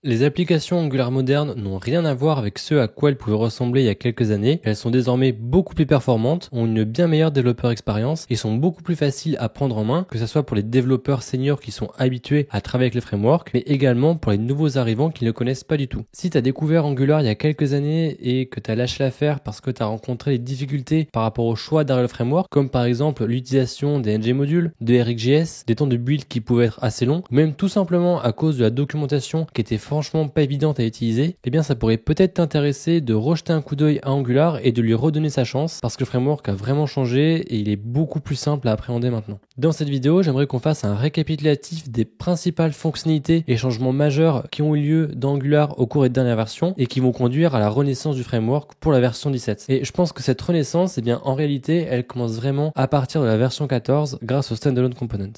Les applications Angular modernes n'ont rien à voir avec ce à quoi elles pouvaient ressembler il y a quelques années. Elles sont désormais beaucoup plus performantes, ont une bien meilleure développeur expérience et sont beaucoup plus faciles à prendre en main, que ce soit pour les développeurs seniors qui sont habitués à travailler avec les frameworks, mais également pour les nouveaux arrivants qui ne le connaissent pas du tout. Si tu as découvert Angular il y a quelques années et que tu as lâché l'affaire parce que tu as rencontré des difficultés par rapport au choix derrière le framework, comme par exemple l'utilisation des ng modules, de RxJS, des temps de build qui pouvaient être assez longs, ou même tout simplement à cause de la documentation qui était franchement pas évidente à utiliser, eh bien ça pourrait peut-être t'intéresser de rejeter un coup d'œil à Angular et de lui redonner sa chance parce que le framework a vraiment changé et il est beaucoup plus simple à appréhender maintenant. Dans cette vidéo, j'aimerais qu'on fasse un récapitulatif des principales fonctionnalités et changements majeurs qui ont eu lieu dans Angular au cours des dernières versions et qui vont conduire à la renaissance du framework pour la version 17. Et je pense que cette renaissance, eh bien en réalité, elle commence vraiment à partir de la version 14 grâce au standalone component.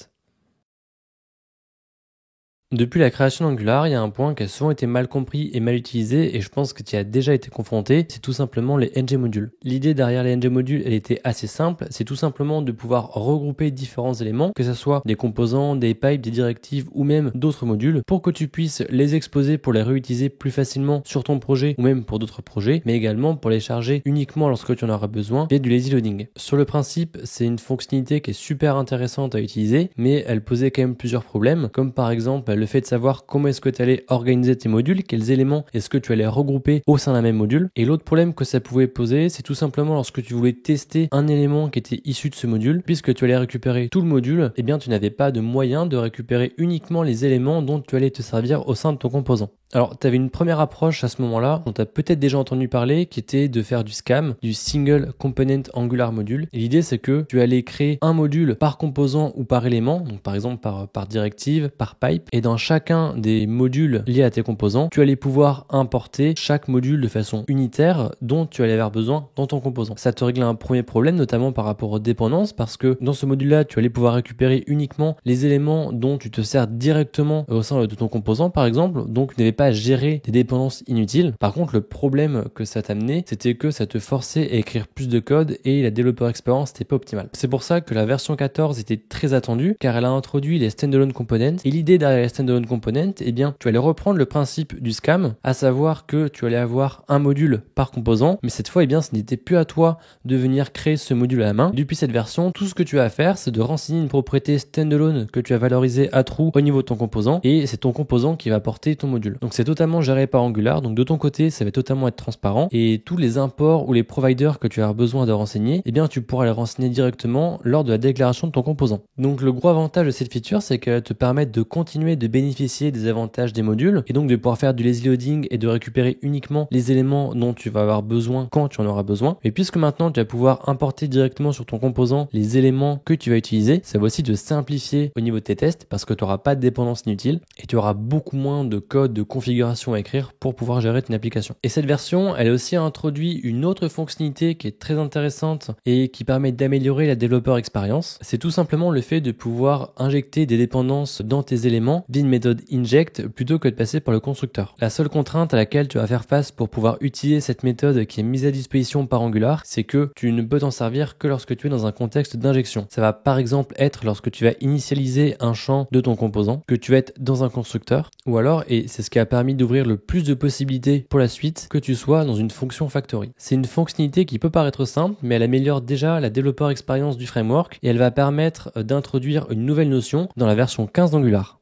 Depuis la création d'Angular, il y a un point qui a souvent été mal compris et mal utilisé et je pense que tu y as déjà été confronté, c'est tout simplement les ng modules. L'idée derrière les ng modules, elle était assez simple, c'est tout simplement de pouvoir regrouper différents éléments, que ce soit des composants, des pipes, des directives ou même d'autres modules, pour que tu puisses les exposer pour les réutiliser plus facilement sur ton projet ou même pour d'autres projets, mais également pour les charger uniquement lorsque tu en auras besoin via du lazy loading. Sur le principe, c'est une fonctionnalité qui est super intéressante à utiliser, mais elle posait quand même plusieurs problèmes, comme par exemple le fait de savoir comment est-ce que tu allais organiser tes modules, quels éléments est-ce que tu allais regrouper au sein d'un même module. Et l'autre problème que ça pouvait poser, c'est tout simplement lorsque tu voulais tester un élément qui était issu de ce module, puisque tu allais récupérer tout le module, eh bien tu n'avais pas de moyen de récupérer uniquement les éléments dont tu allais te servir au sein de ton composant. Alors, tu avais une première approche à ce moment-là, dont tu as peut-être déjà entendu parler, qui était de faire du SCAM, du Single Component Angular Module. Et l'idée, c'est que tu allais créer un module par composant ou par élément, donc par exemple par directive, par pipe, et dans chacun des modules liés à tes composants, tu allais pouvoir importer chaque module de façon unitaire dont tu allais avoir besoin dans ton composant. Ça te réglait un premier problème, notamment par rapport aux dépendances, parce que dans ce module-là, tu allais pouvoir récupérer uniquement les éléments dont tu te sers directement au sein de ton composant, par exemple, donc tu n'avais pas à gérer des dépendances inutiles. Par contre, le problème que ça t'amenait, c'était que ça te forçait à écrire plus de code et la développeur expérience n'était pas optimale. C'est pour ça que la version 14 était très attendue, car elle a introduit les standalone components. Et l'idée derrière les standalone components, eh bien, tu allais reprendre le principe du SCAM, à savoir que tu allais avoir un module par composant, mais cette fois, eh bien, ce n'était plus à toi de venir créer ce module à la main. Depuis cette version, tout ce que tu as à faire, c'est de renseigner une propriété standalone que tu as valorisée à true au niveau de ton composant, et c'est ton composant qui va porter ton module. Donc c'est totalement géré par Angular, donc de ton côté ça va totalement être transparent et tous les imports ou les providers que tu as besoin de renseigner, eh bien tu pourras les renseigner directement lors de la déclaration de ton composant. Donc le gros avantage de cette feature, c'est qu'elle te permet de continuer de bénéficier des avantages des modules et donc de pouvoir faire du lazy loading et de récupérer uniquement les éléments dont tu vas avoir besoin quand tu en auras besoin. Et puisque maintenant tu vas pouvoir importer directement sur ton composant les éléments que tu vas utiliser, ça va aussi te simplifier au niveau de tes tests parce que tu n'auras pas de dépendance inutile et tu auras beaucoup moins de code de configuration à écrire pour pouvoir gérer ton application. Et cette version, elle a aussi introduit une autre fonctionnalité qui est très intéressante et qui permet d'améliorer la développeur expérience. C'est tout simplement le fait de pouvoir injecter des dépendances dans tes éléments via une méthode inject plutôt que de passer par le constructeur. La seule contrainte à laquelle tu vas faire face pour pouvoir utiliser cette méthode qui est mise à disposition par Angular, c'est que tu ne peux t'en servir que lorsque tu es dans un contexte d'injection. Ça va par exemple être lorsque tu vas initialiser un champ de ton composant, que tu vas être dans un constructeur, ou alors, et c'est ce qui a permis d'ouvrir le plus de possibilités pour la suite, que tu sois dans une fonction factory. C'est une fonctionnalité qui peut paraître simple, mais elle améliore déjà la développeur expérience du framework et elle va permettre d'introduire une nouvelle notion dans la version 15 d'Angular.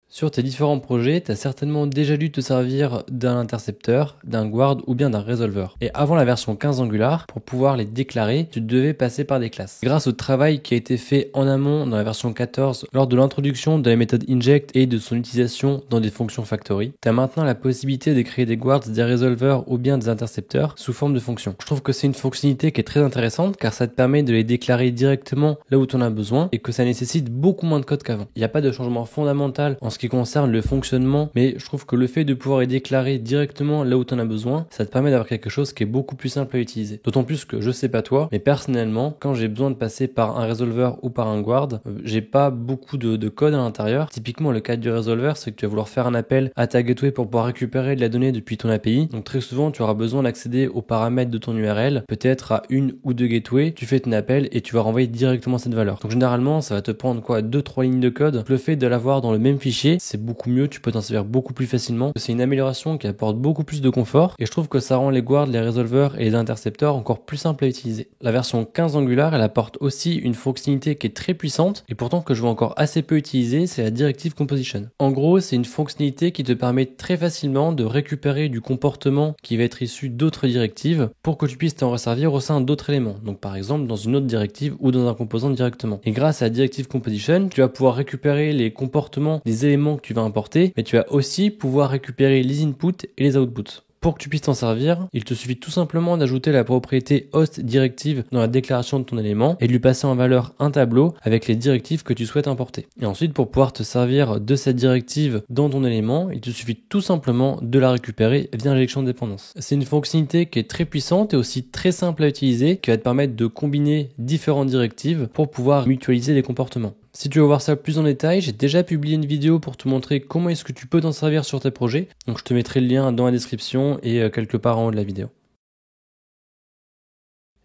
Sur tes différents projets, tu as certainement déjà dû te servir d'un intercepteur, d'un guard ou bien d'un resolver. Et avant la version 15 Angular, pour pouvoir les déclarer, tu devais passer par des classes. Grâce au travail qui a été fait en amont dans la version 14 lors de l'introduction de la méthode inject et de son utilisation dans des fonctions factory, tu as maintenant la possibilité de créer des guards, des resolvers ou bien des intercepteurs sous forme de fonctions. Je trouve que c'est une fonctionnalité qui est très intéressante car ça te permet de les déclarer directement là où tu en as besoin et que ça nécessite beaucoup moins de code qu'avant. Il n'y a pas de changement fondamental en ce qui concerne le fonctionnement, mais je trouve que le fait de pouvoir les déclarer directement là où tu en as besoin, ça te permet d'avoir quelque chose qui est beaucoup plus simple à utiliser. D'autant plus que je sais pas toi, mais personnellement, quand j'ai besoin de passer par un resolver ou par un guard, j'ai pas beaucoup de code à l'intérieur. Typiquement, le cas du resolver, c'est que tu vas vouloir faire un appel à ta gateway pour pouvoir récupérer de la donnée depuis ton API. Donc très souvent, tu auras besoin d'accéder aux paramètres de ton URL, peut-être à une ou deux gateways. Tu fais ton appel et tu vas renvoyer directement cette valeur. Donc généralement, ça va te prendre 2-3 lignes de code. Le fait de l'avoir dans le même fichier, fichiers, c'est beaucoup mieux, tu peux t'en servir beaucoup plus facilement. C'est une amélioration qui apporte beaucoup plus de confort et je trouve que ça rend les guards, les resolvers et les intercepteurs encore plus simples à utiliser. La version 15 d'Angular, elle apporte aussi une fonctionnalité qui est très puissante et pourtant que je vois encore assez peu utiliser, c'est la Directive Composition. En gros, c'est une fonctionnalité qui te permet très facilement de récupérer du comportement qui va être issu d'autres directives pour que tu puisses t'en resservir au sein d'autres éléments. Donc par exemple dans une autre directive ou dans un composant directement. Et grâce à la Directive Composition, tu vas pouvoir récupérer les comportements des éléments que tu vas importer, mais tu vas aussi pouvoir récupérer les inputs et les outputs. Pour que tu puisses t'en servir, il te suffit tout simplement d'ajouter la propriété host directive dans la déclaration de ton élément et de lui passer en valeur un tableau avec les directives que tu souhaites importer. Et ensuite, pour pouvoir te servir de cette directive dans ton élément, il te suffit tout simplement de la récupérer via injection de dépendance. C'est une fonctionnalité qui est très puissante et aussi très simple à utiliser, qui va te permettre de combiner différentes directives pour pouvoir mutualiser les comportements. Si tu veux voir ça plus en détail, j'ai déjà publié une vidéo pour te montrer comment est-ce que tu peux t'en servir sur tes projets. Donc je te mettrai le lien dans la description et quelque part en haut de la vidéo.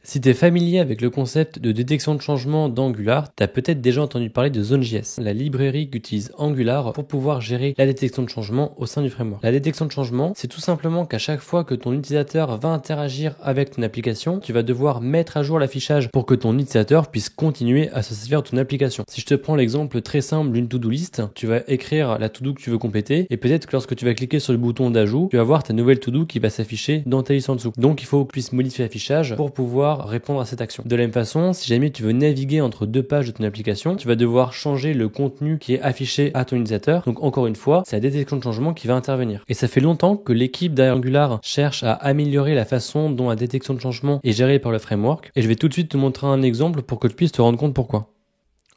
Si tu es familier avec le concept de détection de changement d'Angular, tu as peut-être déjà entendu parler de Zone.js, la librairie qu'utilise Angular pour pouvoir gérer la détection de changement au sein du framework. La détection de changement, c'est tout simplement qu'à chaque fois que ton utilisateur va interagir avec ton application, tu vas devoir mettre à jour l'affichage pour que ton utilisateur puisse continuer à se servir de ton application. Si je te prends l'exemple très simple d'une to-do list, tu vas écrire la to-do que tu veux compléter et peut-être que lorsque tu vas cliquer sur le bouton d'ajout, tu vas voir ta nouvelle to-do qui va s'afficher dans ta liste en dessous. Donc il faut que tu puisses modifier l'affichage pour pouvoir répondre à cette action. De la même façon, si jamais tu veux naviguer entre deux pages de ton application, tu vas devoir changer le contenu qui est affiché à ton utilisateur. Donc encore une fois, c'est la détection de changement qui va intervenir. Et ça fait longtemps que l'équipe derrière Angular cherche à améliorer la façon dont la détection de changement est gérée par le framework. Et je vais tout de suite te montrer un exemple pour que tu puisses te rendre compte pourquoi.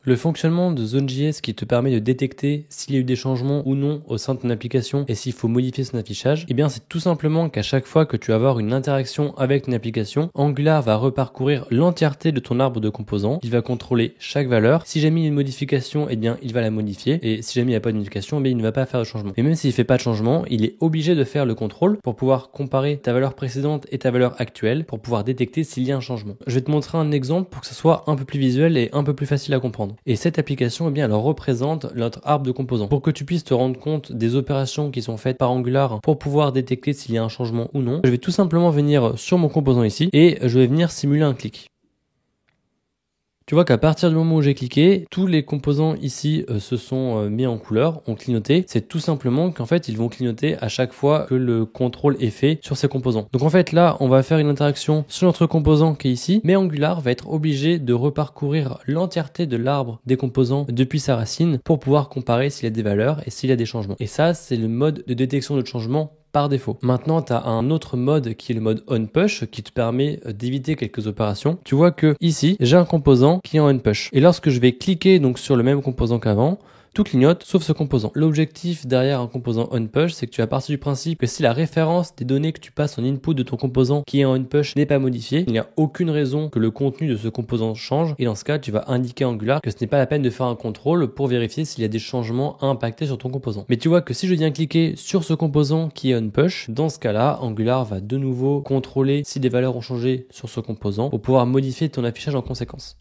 Le fonctionnement de Zone.js qui te permet de détecter s'il y a eu des changements ou non au sein de ton application et s'il faut modifier son affichage, eh bien c'est tout simplement qu'à chaque fois que tu vas avoir une interaction avec une application, Angular va reparcourir l'entièreté de ton arbre de composants, il va contrôler chaque valeur. Si jamais il y a une modification, eh bien il va la modifier et si jamais il n'y a pas de modification, eh bien il ne va pas faire de changement. Mais même s'il ne fait pas de changement, il est obligé de faire le contrôle pour pouvoir comparer ta valeur précédente et ta valeur actuelle pour pouvoir détecter s'il y a un changement. Je vais te montrer un exemple pour que ce soit un peu plus visuel et un peu plus facile à comprendre. Et cette application, eh bien, elle représente notre arbre de composants. Pour que tu puisses te rendre compte des opérations qui sont faites par Angular pour pouvoir détecter s'il y a un changement ou non, je vais tout simplement venir sur mon composant ici et je vais venir simuler un clic. Tu vois qu'à partir du moment où j'ai cliqué, tous les composants ici se sont mis en couleur, ont clignoté. C'est tout simplement qu'en fait, ils vont clignoter à chaque fois que le contrôle est fait sur ces composants. Donc en fait, là, on va faire une interaction sur notre composant qui est ici, mais Angular va être obligé de reparcourir l'entièreté de l'arbre des composants depuis sa racine pour pouvoir comparer s'il y a des valeurs et s'il y a des changements. Et ça, c'est le mode de détection de changement par défaut. Maintenant, tu as un autre mode qui est le mode onPush qui te permet d'éviter quelques opérations. Tu vois que ici, j'ai un composant qui est en onPush. Et lorsque je vais cliquer donc sur le même composant qu'avant, tout clignote sauf ce composant. L'objectif derrière un composant onPush, c'est que tu vas partir du principe que si la référence des données que tu passes en input de ton composant qui est en onPush n'est pas modifiée, il n'y a aucune raison que le contenu de ce composant change et dans ce cas, tu vas indiquer à Angular que ce n'est pas la peine de faire un contrôle pour vérifier s'il y a des changements à impacter sur ton composant. Mais tu vois que si je viens cliquer sur ce composant qui est onPush, dans ce cas-là, Angular va de nouveau contrôler si des valeurs ont changé sur ce composant pour pouvoir modifier ton affichage en conséquence.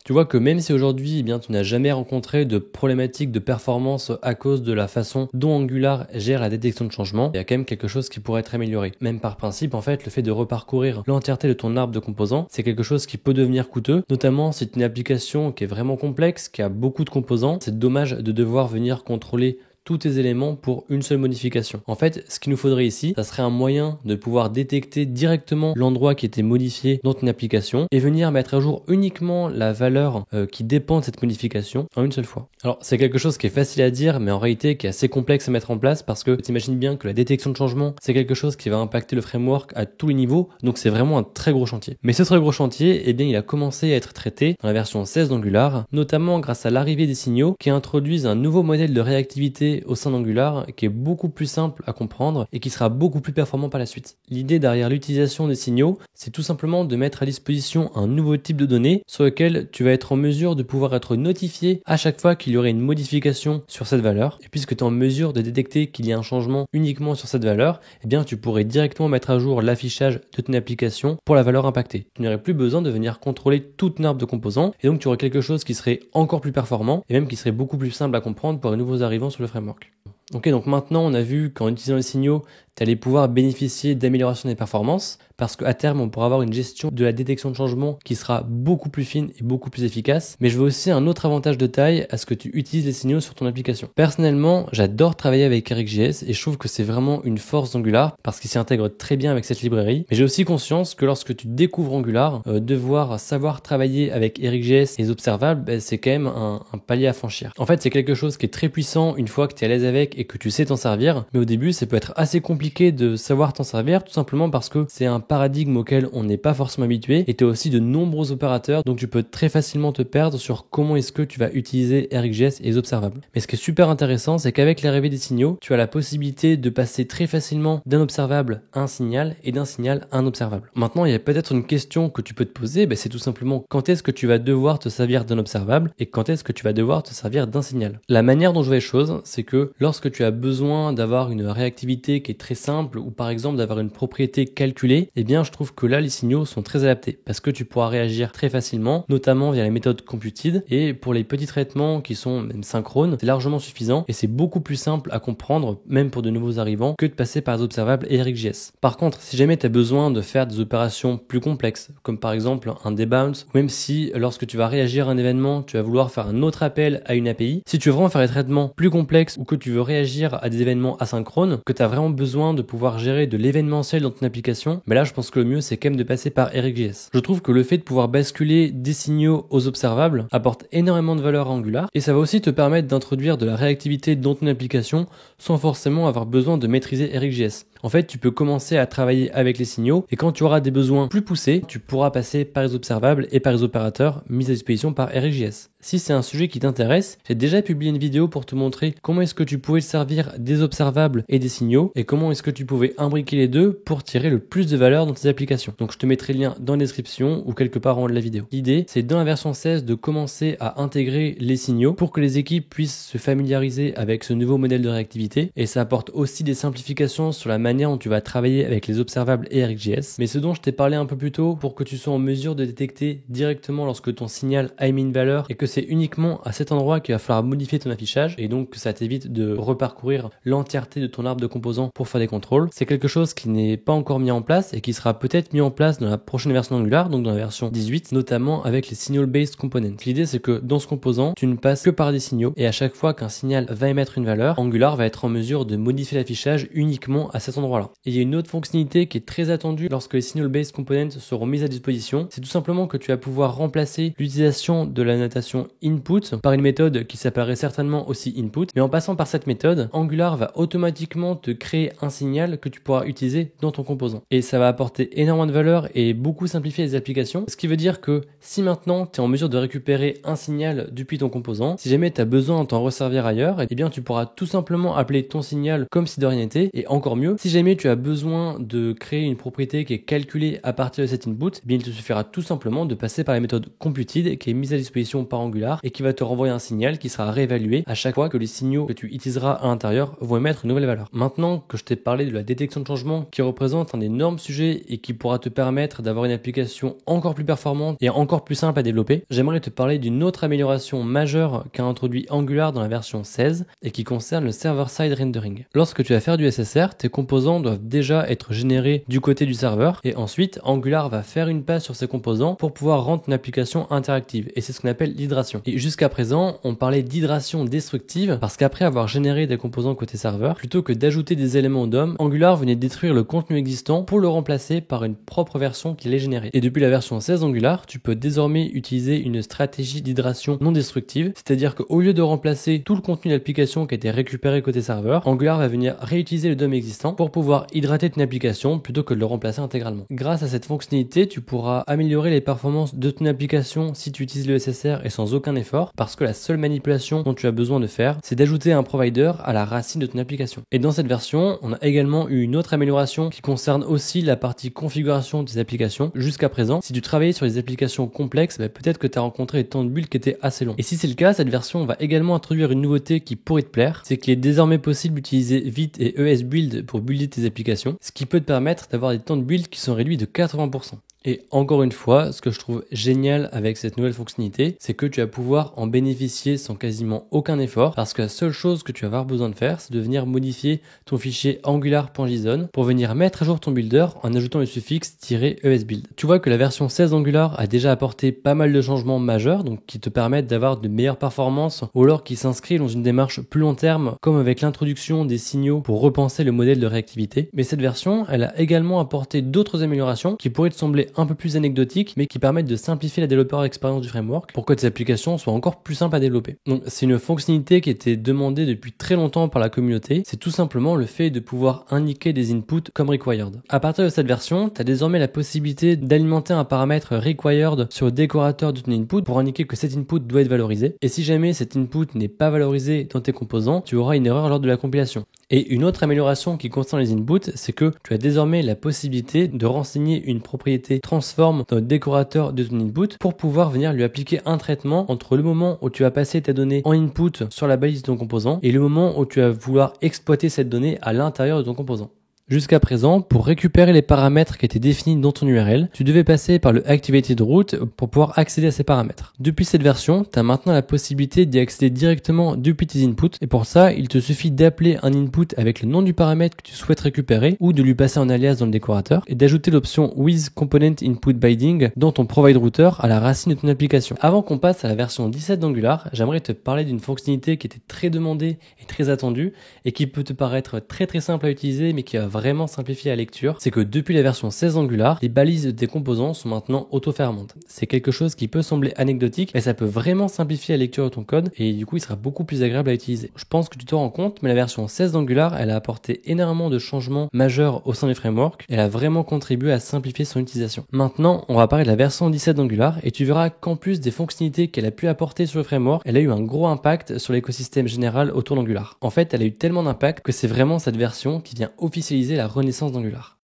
Tu vois que même si aujourd'hui, eh bien, tu n'as jamais rencontré de problématique de performance à cause de la façon dont Angular gère la détection de changement, il y a quand même quelque chose qui pourrait être amélioré. Même par principe, en fait, le fait de reparcourir l'entièreté de ton arbre de composants, c'est quelque chose qui peut devenir coûteux, notamment si c'est une application qui est vraiment complexe, qui a beaucoup de composants. C'est dommage de devoir venir contrôler tous tes éléments pour une seule modification. En fait, ce qu'il nous faudrait ici, ça serait un moyen de pouvoir détecter directement l'endroit qui était modifié dans ton application et venir mettre à jour uniquement la valeur qui dépend de cette modification en une seule fois. Alors, c'est quelque chose qui est facile à dire, mais en réalité qui est assez complexe à mettre en place parce que tu imagines bien que la détection de changement, c'est quelque chose qui va impacter le framework à tous les niveaux, donc c'est vraiment un très gros chantier. Mais ce très gros chantier, eh bien, il a commencé à être traité dans la version 16 d'Angular, notamment grâce à l'arrivée des signaux qui introduisent un nouveau modèle de réactivité au sein d'Angular qui est beaucoup plus simple à comprendre et qui sera beaucoup plus performant par la suite. L'idée derrière l'utilisation des signaux, c'est tout simplement de mettre à disposition un nouveau type de données sur lequel tu vas être en mesure de pouvoir être notifié à chaque fois qu'il y aurait une modification sur cette valeur. Et puisque tu es en mesure de détecter qu'il y a un changement uniquement sur cette valeur, eh bien tu pourrais directement mettre à jour l'affichage de ton application pour la valeur impactée. Tu n'aurais plus besoin de venir contrôler toute une arbre de composants et donc tu aurais quelque chose qui serait encore plus performant et même qui serait beaucoup plus simple à comprendre pour les nouveaux arrivants sur le framework. framework. Ok, donc maintenant on a vu qu'en utilisant les signaux, tu allais pouvoir bénéficier d'amélioration des performances parce qu'à terme, on pourra avoir une gestion de la détection de changement qui sera beaucoup plus fine et beaucoup plus efficace. Mais je veux aussi un autre avantage de taille à ce que tu utilises les signaux sur ton application. Personnellement, j'adore travailler avec RxJS et je trouve que c'est vraiment une force d'Angular parce qu'il s'y intègre très bien avec cette librairie. Mais j'ai aussi conscience que lorsque tu découvres Angular, devoir savoir travailler avec RxJS et les observables, c'est quand même un palier à franchir. En fait, c'est quelque chose qui est très puissant une fois que tu es à l'aise avec et que tu sais t'en servir. Mais au début, ça peut être assez compliqué de savoir t'en servir tout simplement parce que c'est un paradigme auquel on n'est pas forcément habitué et tu as aussi de nombreux opérateurs donc tu peux très facilement te perdre sur comment est-ce que tu vas utiliser RxJS et les observables. Mais ce qui est super intéressant, c'est qu'avec l'arrivée des signaux, tu as la possibilité de passer très facilement d'un observable à un signal et d'un signal à un observable. Maintenant, il y a peut-être une question que tu peux te poser, c'est tout simplement quand est-ce que tu vas devoir te servir d'un observable et quand est-ce que tu vas devoir te servir d'un signal. La manière dont je vois les choses, c'est que lorsque tu as besoin d'avoir une réactivité qui est très simple ou par exemple d'avoir une propriété calculée, je trouve que là les signaux sont très adaptés parce que tu pourras réagir très facilement, notamment via la méthode computed et pour les petits traitements qui sont même synchrones, c'est largement suffisant et c'est beaucoup plus simple à comprendre même pour de nouveaux arrivants que de passer par les observables et RxJS. Par contre, si jamais tu as besoin de faire des opérations plus complexes comme par exemple un debounce ou même si lorsque tu vas réagir à un événement, tu vas vouloir faire un autre appel à une API, si tu veux vraiment faire des traitements plus complexes ou que tu veux réagir à des événements asynchrones, que tu as vraiment besoin de pouvoir gérer de l'événementiel dans ton application, mais là je pense que le mieux c'est quand même de passer par RxJS. Je trouve que le fait de pouvoir basculer des signaux aux observables apporte énormément de valeur à Angular et ça va aussi te permettre d'introduire de la réactivité dans ton application sans forcément avoir besoin de maîtriser RxJS. En fait, tu peux commencer à travailler avec les signaux et quand tu auras des besoins plus poussés, tu pourras passer par les observables et par les opérateurs mis à disposition par RxJS. Si c'est un sujet qui t'intéresse, j'ai déjà publié une vidéo pour te montrer comment est-ce que tu pouvais servir des observables et des signaux et comment est-ce que tu pouvais imbriquer les deux pour tirer le plus de valeur dans tes applications. Donc je te mettrai le lien dans la description ou quelque part en haut de la vidéo. L'idée, c'est dans la version 16 de commencer à intégrer les signaux pour que les équipes puissent se familiariser avec ce nouveau modèle de réactivité et ça apporte aussi des simplifications sur la manière dont tu vas travailler avec les observables et RxJS. Mais ce dont je t'ai parlé un peu plus tôt pour que tu sois en mesure de détecter directement lorsque ton signal a émis une valeur et que c'est uniquement à cet endroit qu'il va falloir modifier ton affichage et donc que ça t'évite de reparcourir l'entièreté de ton arbre de composants pour faire des contrôles. C'est quelque chose qui n'est pas encore mis en place et qui sera peut-être mis en place dans la prochaine version d'Angular, donc dans la version 18, notamment avec les signal-based components. L'idée c'est que dans ce composant, tu ne passes que par des signaux et à chaque fois qu'un signal va émettre une valeur, Angular va être en mesure de modifier l'affichage uniquement à cet endroit-là. Et il y a une autre fonctionnalité qui est très attendue lorsque les signal-based components seront mis à disposition, c'est tout simplement que tu vas pouvoir remplacer l'utilisation de la notation input par une méthode qui s'appellerait certainement aussi input, mais en passant par cette méthode, Angular va automatiquement te créer un signal que tu pourras utiliser dans ton composant. Et ça va apporter énormément de valeur et beaucoup simplifier les applications, ce qui veut dire que si maintenant tu es en mesure de récupérer un signal depuis ton composant, si jamais tu as besoin de t'en resservir ailleurs, tu pourras tout simplement appeler ton signal comme si de rien n'était, et encore mieux, si jamais tu as besoin de créer une propriété qui est calculée à partir de cet input, il te suffira tout simplement de passer par la méthode computed qui est mise à disposition par Angular et qui va te renvoyer un signal qui sera réévalué à chaque fois que les signaux que tu utiliseras à l'intérieur vont émettre une nouvelle valeur. Maintenant que je t'ai parlé de la détection de changement qui représente un énorme sujet et qui pourra te permettre d'avoir une application encore plus performante et encore plus simple à développer, j'aimerais te parler d'une autre amélioration majeure qu'a introduit Angular dans la version 16 et qui concerne le server-side rendering. Lorsque tu vas faire du SSR, tes composants doivent déjà être générés du côté du serveur et ensuite Angular va faire une passe sur ces composants pour pouvoir rendre une application interactive et c'est ce qu'on appelle l'hydration. Et jusqu'à présent, on parlait d'hydration destructive parce qu'après avoir généré des composants côté serveur, plutôt que d'ajouter des éléments au DOM, Angular venait détruire le contenu existant pour le remplacer par une propre version qu'il allait générer. Et depuis la version 16 d'Angular, tu peux désormais utiliser une stratégie d'hydration non destructive, c'est-à-dire qu'au lieu de remplacer tout le contenu de l'application qui a été récupéré côté serveur, Angular va venir réutiliser le DOM existant pour pouvoir hydrater ton application plutôt que de le remplacer intégralement. Grâce à cette fonctionnalité, tu pourras améliorer les performances de ton application si tu utilises le SSR et sans aucun effort, parce que la seule manipulation dont tu as besoin de faire, c'est d'ajouter un provider à la racine de ton application. Et dans cette version, on a également eu une autre amélioration qui concerne aussi la partie configuration des applications. Jusqu'à présent, si tu travaillais sur des applications complexes, peut-être que tu as rencontré des temps de build qui étaient assez longs. Et si c'est le cas, cette version va également introduire une nouveauté qui pourrait te plaire, c'est qu'il est désormais possible d'utiliser Vite et ES Build pour builder tes applications, ce qui peut te permettre d'avoir des temps de build qui sont réduits de 80%. Et encore une fois, ce que je trouve génial avec cette nouvelle fonctionnalité, c'est que tu vas pouvoir en bénéficier sans quasiment aucun effort, parce que la seule chose que tu vas avoir besoin de faire, c'est de venir modifier ton fichier angular.json pour venir mettre à jour ton builder en ajoutant le suffixe -esbuild. Tu vois que la version 16 d'Angular a déjà apporté pas mal de changements majeurs, donc qui te permettent d'avoir de meilleures performances, ou alors qui s'inscrit dans une démarche plus long terme, comme avec l'introduction des signaux pour repenser le modèle de réactivité. Mais cette version, elle a également apporté d'autres améliorations qui pourraient te sembler un peu plus anecdotiques, mais qui permettent de simplifier la développeur expérience du framework pour que tes applications soient encore plus simples à développer. Donc c'est une fonctionnalité qui était demandée depuis très longtemps par la communauté. C'est tout simplement le fait de pouvoir indiquer des inputs comme required. À partir de cette version, tu as désormais la possibilité d'alimenter un paramètre required sur le décorateur de ton input pour indiquer que cet input doit être valorisé. Et si jamais cet input n'est pas valorisé dans tes composants, tu auras une erreur lors de la compilation. Et une autre amélioration qui concerne les inputs, c'est que tu as désormais la possibilité de renseigner une propriété transform dans le décorateur de ton input pour pouvoir venir lui appliquer un traitement entre le moment où tu vas passer ta donnée en input sur la balise de ton composant et le moment où tu vas vouloir exploiter cette donnée à l'intérieur de ton composant. Jusqu'à présent, pour récupérer les paramètres qui étaient définis dans ton URL, tu devais passer par le Activated Route pour pouvoir accéder à ces paramètres. Depuis cette version, tu as maintenant la possibilité d'y accéder directement depuis tes inputs et pour ça, il te suffit d'appeler un input avec le nom du paramètre que tu souhaites récupérer ou de lui passer un alias dans le décorateur et d'ajouter l'option With Component Input Binding dans ton Provide Router à la racine de ton application. Avant qu'on passe à la version 17 d'Angular, j'aimerais te parler d'une fonctionnalité qui était très demandée et très attendue et qui peut te paraître très simple à utiliser mais qui va vraiment simplifier la lecture, c'est que depuis la version 16 Angular, les balises de tes composants sont maintenant auto-fermantes. C'est quelque chose qui peut sembler anecdotique, mais ça peut vraiment simplifier la lecture de ton code et du coup il sera beaucoup plus agréable à utiliser. Je pense que tu te rends compte, mais la version 16 d'Angular, elle a apporté énormément de changements majeurs au sein du framework. Elle a vraiment contribué à simplifier son utilisation. Maintenant, on va parler de la version 17 d'Angular et tu verras qu'en plus des fonctionnalités qu'elle a pu apporter sur le framework, elle a eu un gros impact sur l'écosystème général autour d'Angular. En fait, elle a eu tellement d'impact que c'est vraiment cette version qui vient officialiser la renaissance d'Angular.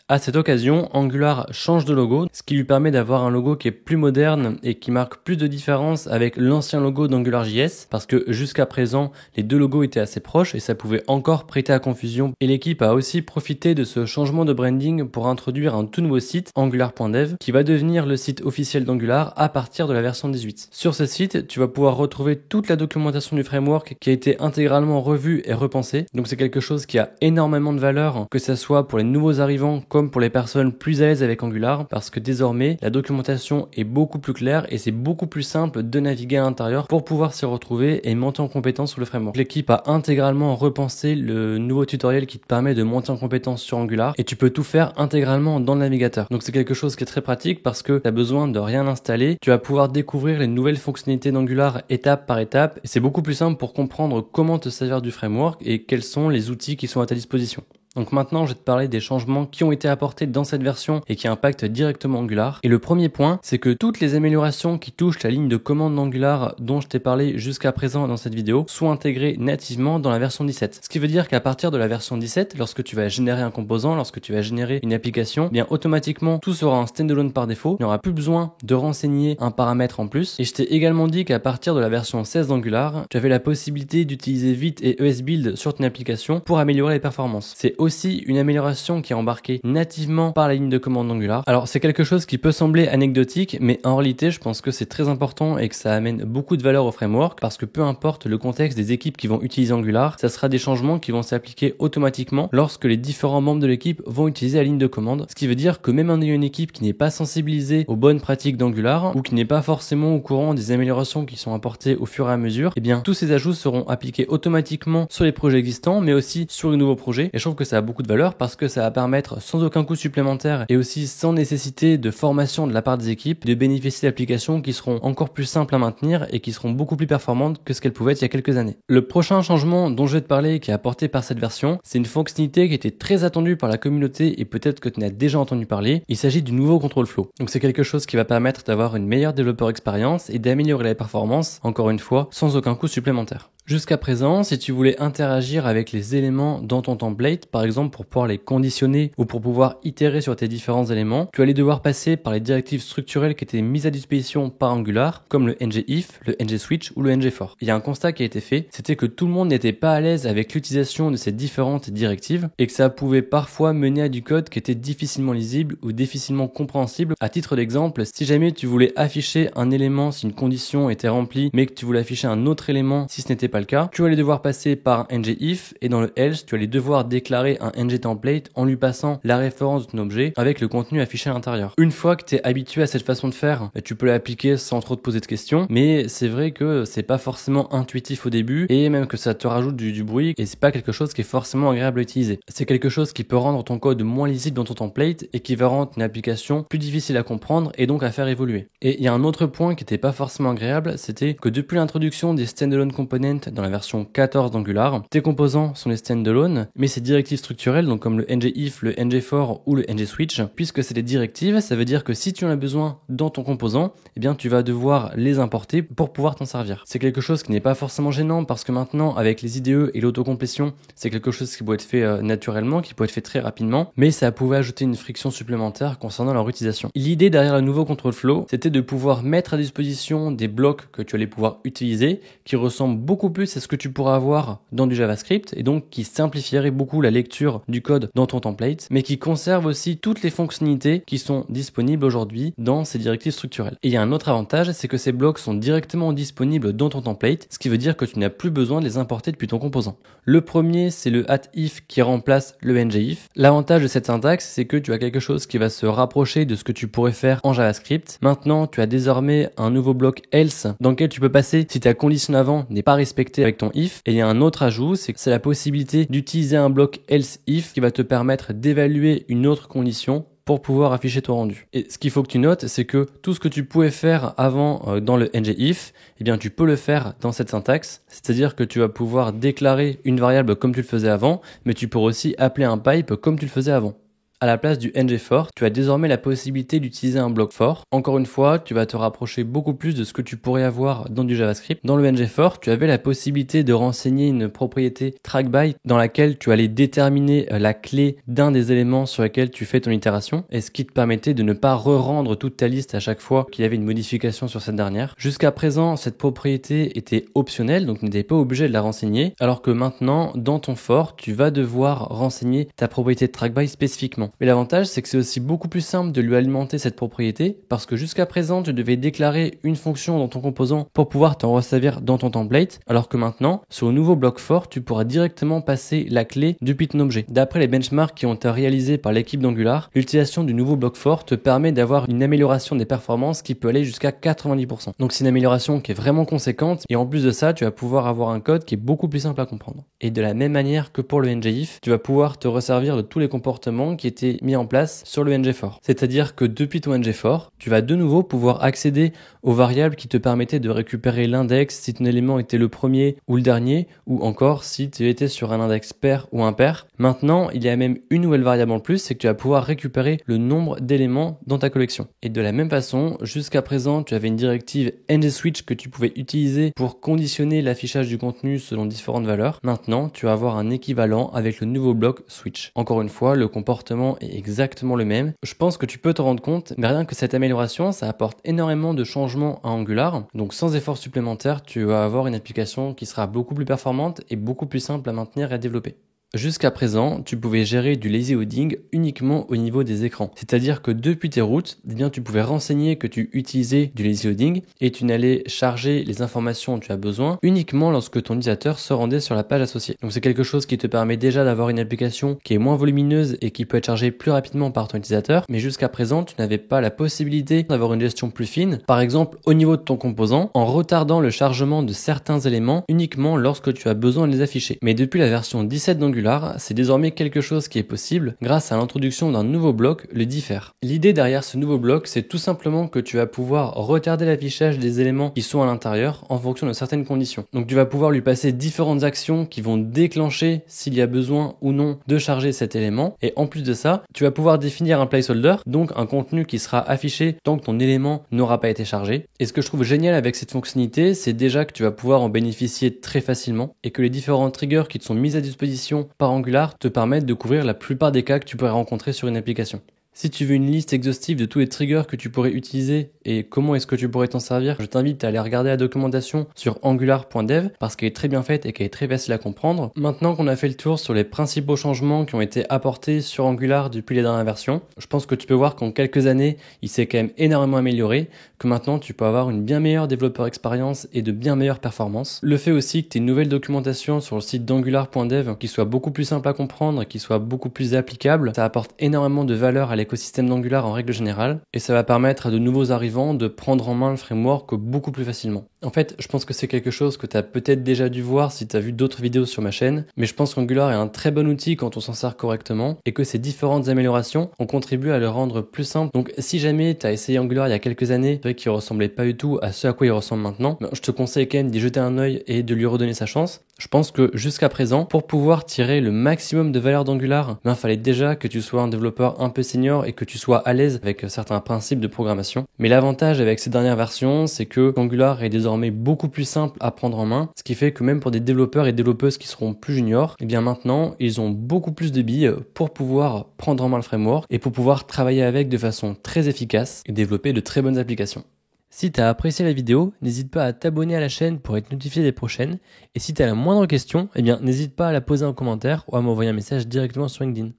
À cette occasion, Angular change de logo, ce qui lui permet d'avoir un logo qui est plus moderne et qui marque plus de différence avec l'ancien logo d'AngularJS, parce que jusqu'à présent, les deux logos étaient assez proches et ça pouvait encore prêter à confusion. Et l'équipe a aussi profité de ce changement de branding pour introduire un tout nouveau site, angular.dev, qui va devenir le site officiel d'Angular à partir de la version 18. Sur ce site, tu vas pouvoir retrouver toute la documentation du framework qui a été intégralement revue et repensée. Donc c'est quelque chose qui a énormément de valeur, que ce soit pour les nouveaux arrivants comme pour les personnes plus à l'aise avec Angular, parce que désormais la documentation est beaucoup plus claire et c'est beaucoup plus simple de naviguer à l'intérieur pour pouvoir s'y retrouver et monter en compétence sur le framework. L'équipe a intégralement repensé le nouveau tutoriel qui te permet de monter en compétence sur Angular et tu peux tout faire intégralement dans le navigateur. Donc c'est quelque chose qui est très pratique parce que tu as besoin de rien installer, tu vas pouvoir découvrir les nouvelles fonctionnalités d'Angular étape par étape et c'est beaucoup plus simple pour comprendre comment te servir du framework et quels sont les outils qui sont à ta disposition. Donc maintenant, je vais te parler des changements qui ont été apportés dans cette version et qui impactent directement Angular. Et le premier point, c'est que toutes les améliorations qui touchent la ligne de commande d'Angular dont je t'ai parlé jusqu'à présent dans cette vidéo sont intégrées nativement dans la version 17. Ce qui veut dire qu'à partir de la version 17, lorsque tu vas générer un composant, lorsque tu vas générer une application, bien automatiquement tout sera en standalone par défaut. Il n'y aura plus besoin de renseigner un paramètre en plus. Et je t'ai également dit qu'à partir de la version 16 d'Angular, tu avais la possibilité d'utiliser Vite et esbuild sur ton application pour améliorer les performances. C'est aussi une amélioration qui est embarquée nativement par la ligne de commande d'Angular. Alors c'est quelque chose qui peut sembler anecdotique, mais en réalité je pense que c'est très important et que ça amène beaucoup de valeur au framework parce que peu importe le contexte des équipes qui vont utiliser Angular, ça sera des changements qui vont s'appliquer automatiquement lorsque les différents membres de l'équipe vont utiliser la ligne de commande. Ce qui veut dire que même en ayant une équipe qui n'est pas sensibilisée aux bonnes pratiques d'Angular ou qui n'est pas forcément au courant des améliorations qui sont apportées au fur et à mesure, eh bien tous ces ajouts seront appliqués automatiquement sur les projets existants mais aussi sur les nouveaux projets. Et je trouve que ça a beaucoup de valeur parce que ça va permettre sans aucun coût supplémentaire et aussi sans nécessité de formation de la part des équipes de bénéficier d'applications qui seront encore plus simples à maintenir et qui seront beaucoup plus performantes que ce qu'elles pouvaient être il y a quelques années. Le prochain changement dont je vais te parler qui est apporté par cette version, c'est une fonctionnalité qui était très attendue par la communauté et peut-être que tu en as déjà entendu parler. Il s'agit du nouveau control flow. Donc c'est quelque chose qui va permettre d'avoir une meilleure développeur expérience et d'améliorer la performance, encore une fois, sans aucun coût supplémentaire. Jusqu'à présent, si tu voulais interagir avec les éléments dans ton template, par exemple pour pouvoir les conditionner ou pour pouvoir itérer sur tes différents éléments, tu allais devoir passer par les directives structurelles qui étaient mises à disposition par Angular, comme le ngIf, le ngSwitch ou le ngFor. Il y a un constat qui a été fait, c'était que tout le monde n'était pas à l'aise avec l'utilisation de ces différentes directives et que ça pouvait parfois mener à du code qui était difficilement lisible ou difficilement compréhensible. À titre d'exemple, si jamais tu voulais afficher un élément si une condition était remplie, mais que tu voulais afficher un autre élément si ce n'était pas le cas, tu allais devoir passer par un ngIf et dans le else, tu allais devoir déclarer un ngTemplate en lui passant la référence de ton objet avec le contenu affiché à l'intérieur. Une fois que tu es habitué à cette façon de faire, tu peux l'appliquer sans trop te poser de questions, mais c'est vrai que c'est pas forcément intuitif au début et même que ça te rajoute du bruit et c'est pas quelque chose qui est forcément agréable à utiliser. C'est quelque chose qui peut rendre ton code moins lisible dans ton template et qui va rendre une application plus difficile à comprendre et donc à faire évoluer. Et il y a un autre point qui n'était pas forcément agréable, c'était que depuis l'introduction des standalone components dans la version 14 d'Angular, tes composants sont les standalone, mais ces directives structurelles, donc comme le ngIf, le ngFor ou le ngSwitch, puisque c'est des directives, ça veut dire que si tu en as besoin dans ton composant, eh bien tu vas devoir les importer pour pouvoir t'en servir. C'est quelque chose qui n'est pas forcément gênant parce que maintenant, avec les IDE et l'autocomplétion, c'est quelque chose qui peut être fait naturellement, qui peut être fait très rapidement, mais ça pouvait ajouter une friction supplémentaire concernant leur utilisation. L'idée derrière le nouveau control flow, c'était de pouvoir mettre à disposition des blocs que tu allais pouvoir utiliser, qui ressemblent beaucoup plus à ce que tu pourras avoir dans du JavaScript et donc qui simplifierait beaucoup la lecture du code dans ton template, mais qui conserve aussi toutes les fonctionnalités qui sont disponibles aujourd'hui dans ces directives structurelles. Et il y a un autre avantage, c'est que ces blocs sont directement disponibles dans ton template, ce qui veut dire que tu n'as plus besoin de les importer depuis ton composant. Le premier, c'est le @if qui remplace le ngIf. L'avantage de cette syntaxe, c'est que tu as quelque chose qui va se rapprocher de ce que tu pourrais faire en JavaScript. Maintenant, tu as désormais un nouveau bloc else dans lequel tu peux passer si ta condition avant n'est pas respectée avec ton if. Et il y a un autre ajout, c'est que c'est la possibilité d'utiliser un bloc else if qui va te permettre d'évaluer une autre condition pour pouvoir afficher ton rendu. Et ce qu'il faut que tu notes, c'est que tout ce que tu pouvais faire avant dans le ngIf, eh bien tu peux le faire dans cette syntaxe, c'est-à-dire que tu vas pouvoir déclarer une variable comme tu le faisais avant, mais tu pourras aussi appeler un pipe comme tu le faisais avant. À la place du ngFor, tu as désormais la possibilité d'utiliser un bloc for. Encore une fois, tu vas te rapprocher beaucoup plus de ce que tu pourrais avoir dans du JavaScript. Dans le ngFor, tu avais la possibilité de renseigner une propriété trackby dans laquelle tu allais déterminer la clé d'un des éléments sur lesquels tu fais ton itération, et ce qui te permettait de ne pas re-rendre toute ta liste à chaque fois qu'il y avait une modification sur cette dernière. Jusqu'à présent, cette propriété était optionnelle, donc tu n'étais pas obligé de la renseigner, alors que maintenant, dans ton for, tu vas devoir renseigner ta propriété trackby spécifiquement. Mais l'avantage, c'est que c'est aussi beaucoup plus simple de lui alimenter cette propriété parce que jusqu'à présent, tu devais déclarer une fonction dans ton composant pour pouvoir t'en resservir dans ton template, alors que maintenant, sur le nouveau bloc for, tu pourras directement passer la clé depuis ton objet. D'après les benchmarks qui ont été réalisés par l'équipe d'Angular, l'utilisation du nouveau bloc for te permet d'avoir une amélioration des performances qui peut aller jusqu'à 90%. Donc c'est une amélioration qui est vraiment conséquente et en plus de ça, tu vas pouvoir avoir un code qui est beaucoup plus simple à comprendre. Et de la même manière que pour le ngIf, tu vas pouvoir te resservir de tous les comportements qui étaient mis en place sur le ngFor. C'est-à-dire que depuis ton ngFor, tu vas de nouveau pouvoir accéder aux variables qui te permettaient de récupérer l'index si ton élément était le premier ou le dernier, ou encore si tu étais sur un index pair ou impair. Maintenant, il y a même une nouvelle variable en plus, c'est que tu vas pouvoir récupérer le nombre d'éléments dans ta collection. Et de la même façon, jusqu'à présent, tu avais une directive ngSwitch que tu pouvais utiliser pour conditionner l'affichage du contenu selon différentes valeurs. Maintenant, tu vas avoir un équivalent avec le nouveau bloc switch. Encore une fois, le comportement est exactement le même. Je pense que tu peux te rendre compte, mais rien que cette amélioration, ça apporte énormément de changements à Angular. Donc sans effort supplémentaire, tu vas avoir une application qui sera beaucoup plus performante et beaucoup plus simple à maintenir et à développer. Jusqu'à présent, tu pouvais gérer du lazy loading uniquement au niveau des écrans. C'est-à-dire que depuis tes routes, eh bien, tu pouvais renseigner que tu utilisais du lazy loading et tu n'allais charger les informations dont tu as besoin uniquement lorsque ton utilisateur se rendait sur la page associée. Donc c'est quelque chose qui te permet déjà d'avoir une application qui est moins volumineuse et qui peut être chargée plus rapidement par ton utilisateur. Mais jusqu'à présent, tu n'avais pas la possibilité d'avoir une gestion plus fine. Par exemple, au niveau de ton composant, en retardant le chargement de certains éléments uniquement lorsque tu as besoin de les afficher. Mais depuis la version 17 d'Angular, Angular, c'est désormais quelque chose qui est possible grâce à l'introduction d'un nouveau bloc, le differ. L'idée derrière ce nouveau bloc, c'est tout simplement que tu vas pouvoir retarder l'affichage des éléments qui sont à l'intérieur en fonction de certaines conditions. Donc tu vas pouvoir lui passer différentes actions qui vont déclencher s'il y a besoin ou non de charger cet élément. Et en plus de ça, tu vas pouvoir définir un placeholder, donc un contenu qui sera affiché tant que ton élément n'aura pas été chargé. Et ce que je trouve génial avec cette fonctionnalité, c'est déjà que tu vas pouvoir en bénéficier très facilement et que les différents triggers qui te sont mis à disposition par Angular te permettent de couvrir la plupart des cas que tu pourrais rencontrer sur une application. Si tu veux une liste exhaustive de tous les triggers que tu pourrais utiliser et comment est-ce que tu pourrais t'en servir, je t'invite à aller regarder la documentation sur angular.dev parce qu'elle est très bien faite et qu'elle est très facile à comprendre. Maintenant qu'on a fait le tour sur les principaux changements qui ont été apportés sur Angular depuis les dernières versions, je pense que tu peux voir qu'en quelques années, il s'est quand même énormément amélioré, que maintenant tu peux avoir une bien meilleure développeur expérience et de bien meilleures performances. Le fait aussi que tu aies une nouvelle documentation sur le site d'angular.dev qui soit beaucoup plus simple à comprendre, qui soit beaucoup plus applicable, ça apporte énormément de valeur à l'écosystème d'Angular en règle générale et ça va permettre à de nouveaux arrivants de prendre en main le framework beaucoup plus facilement. En fait, je pense que c'est quelque chose que tu as peut-être déjà dû voir si tu as vu d'autres vidéos sur ma chaîne, mais je pense qu'Angular est un très bon outil quand on s'en sert correctement et que ces différentes améliorations ont contribué à le rendre plus simple. Donc si jamais tu as essayé Angular il y a quelques années, c'est vrai qu'il ressemblait pas du tout à ce à quoi il ressemble maintenant, je te conseille quand même d'y jeter un œil et de lui redonner sa chance. Je pense que jusqu'à présent, pour pouvoir tirer le maximum de valeur d'Angular, il fallait déjà que tu sois un développeur un peu senior et que tu sois à l'aise avec certains principes de programmation. Mais l'avantage avec ces dernières versions, c'est que Angular est désormais beaucoup plus simple à prendre en main, ce qui fait que même pour des développeurs et développeuses qui seront plus juniors, et bien maintenant, ils ont beaucoup plus de billes pour pouvoir prendre en main le framework et pour pouvoir travailler avec de façon très efficace et développer de très bonnes applications. Si tu as apprécié la vidéo, n'hésite pas à t'abonner à la chaîne pour être notifié des prochaines. Et si tu as la moindre question, n'hésite pas à la poser en commentaire ou à m'envoyer un message directement sur LinkedIn.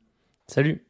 Salut!